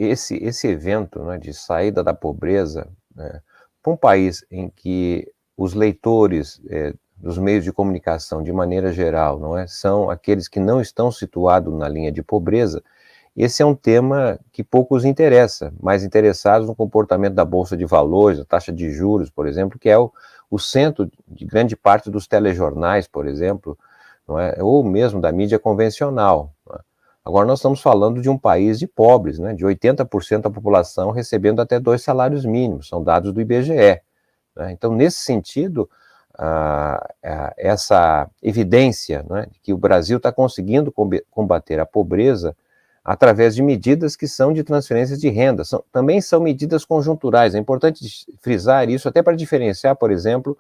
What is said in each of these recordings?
esse evento, né, de saída da pobreza, né, para um país em que os leitores dos meios de comunicação, de maneira geral, não é, são aqueles que não estão situados na linha de pobreza, esse é um tema que pouco os interessa, mais interessados no comportamento da Bolsa de Valores, a taxa de juros, por exemplo, que é o centro de grande parte dos telejornais, por exemplo, não é, ou mesmo da mídia convencional. Não é? Agora nós estamos falando de um país de pobres, né, de 80% da população recebendo até 2 salários mínimos, são dados do IBGE. Né? Então, nesse sentido, essa evidência, né, de que o Brasil está conseguindo combater a pobreza através de medidas que são de transferências de renda, também são medidas conjunturais. É importante frisar isso até para diferenciar, por exemplo,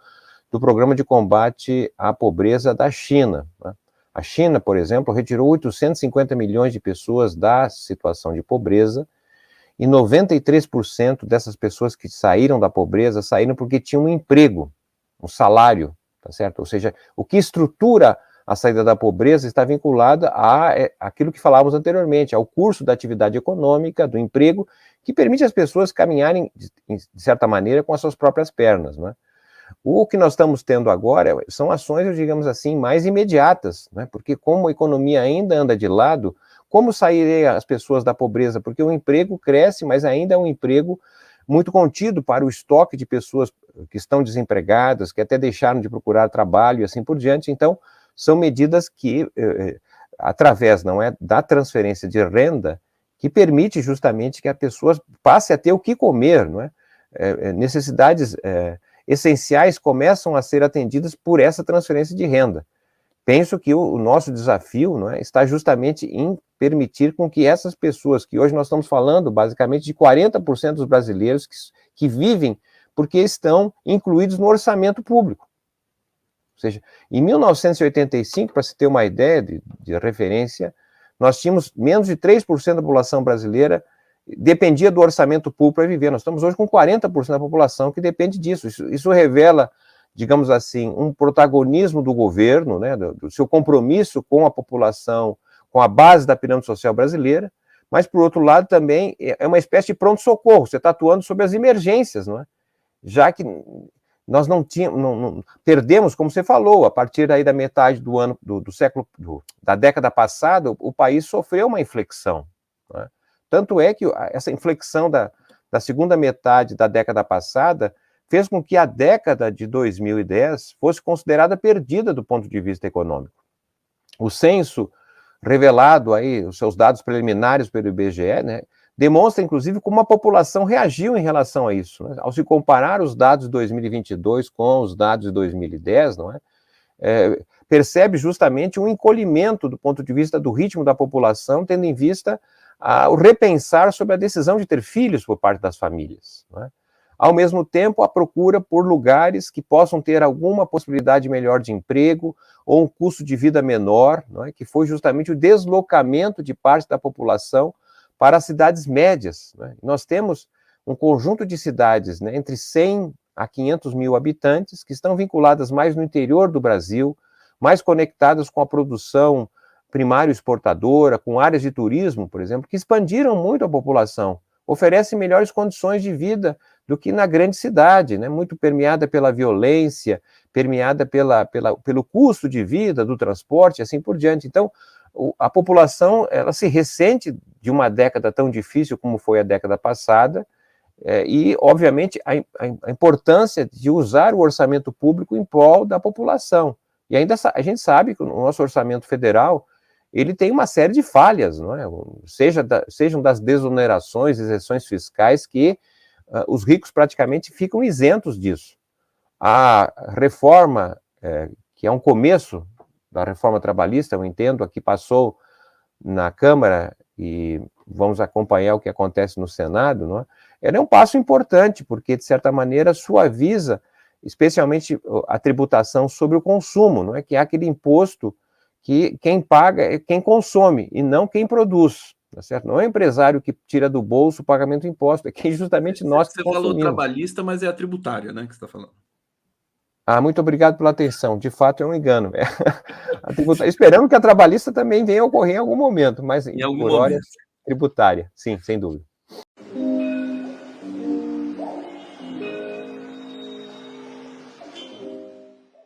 do programa de combate à pobreza da China. Né? A China, por exemplo, retirou 850 milhões de pessoas da situação de pobreza e 93% dessas pessoas que saíram da pobreza saíram porque tinham um emprego, um salário, tá certo? Ou seja, o que estrutura a saída da pobreza está vinculada àquilo que falávamos anteriormente, ao curso da atividade econômica, do emprego, que permite às pessoas caminharem, de certa maneira, com as suas próprias pernas, né? O que nós estamos tendo agora são ações, digamos assim, mais imediatas, né? Porque como a economia ainda anda de lado, como sairiam as pessoas da pobreza? Porque o emprego cresce, mas ainda é um emprego muito contido para o estoque de pessoas que estão desempregadas, que até deixaram de procurar trabalho e assim por diante. Então, são medidas que, através, não é, da transferência de renda, que permite justamente que a pessoa passe a ter o que comer, não é? Necessidades essenciais começam a ser atendidas por essa transferência de renda. Penso que o nosso desafio, não é, está justamente em permitir com que essas pessoas, que hoje nós estamos falando basicamente de 40% dos brasileiros que vivem porque estão incluídos no orçamento público. Ou seja, em 1985, para se ter uma ideia de referência, nós tínhamos menos de 3% da população brasileira dependia do orçamento público para viver. Nós estamos hoje com 40% da população que depende disso. Isso revela, digamos assim, um protagonismo do governo, né, do seu compromisso com a população, com a base da pirâmide social brasileira, mas, por outro lado, também é uma espécie de pronto-socorro. Você está atuando sobre as emergências, não é? Já que nós não tínhamos, perdemos, como você falou, a partir aí da metade do ano, do século, da década passada, o país sofreu uma inflexão. Não é? Tanto é que essa inflexão da segunda metade da década passada fez com que a década de 2010 fosse considerada perdida do ponto de vista econômico. O censo revelado aí, os seus dados preliminares pelo IBGE, né, demonstra, inclusive, como a população reagiu em relação a isso. Né? Ao se comparar os dados de 2022 com os dados de 2010, não é? Percebe justamente um encolhimento do ponto de vista do ritmo da população, tendo em vista o repensar sobre a decisão de ter filhos por parte das famílias. Não é? Ao mesmo tempo, a procura por lugares que possam ter alguma possibilidade melhor de emprego ou um custo de vida menor, não é? Que foi justamente o deslocamento de parte da população para as cidades médias. Não é? Nós temos um conjunto de cidades, né, entre 100 a 500 mil habitantes que estão vinculadas mais no interior do Brasil, mais conectadas com a produção primária exportadora, com áreas de turismo, por exemplo, que expandiram muito a população, oferecem melhores condições de vida do que na grande cidade, né? Muito permeada pela violência, permeada pelo custo de vida, do transporte, assim por diante. Então, a população ela se ressente de uma década tão difícil como foi a década passada, e, obviamente, a importância de usar o orçamento público em prol da população. E ainda a gente sabe que o nosso orçamento federal ele tem uma série de falhas, não é? Sejam das desonerações, isenções fiscais, que os ricos praticamente ficam isentos disso. A reforma, que é um começo da reforma trabalhista, eu entendo, aqui passou na Câmara e vamos acompanhar o que acontece no Senado, não é? Ela é um passo importante, porque, de certa maneira, suaviza, especialmente a tributação sobre o consumo, não é? Que é aquele imposto que quem paga é quem consome e não quem produz, tá certo? Não é o empresário que tira do bolso o pagamento do imposto, é quem justamente nós que consumimos. Você falou trabalhista, mas é a tributária, né, que você está falando. Muito obrigado pela atenção. De fato, é um engano. Esperamos que a trabalhista também venha a ocorrer em algum momento, mas por hora é tributária, sim, sem dúvida.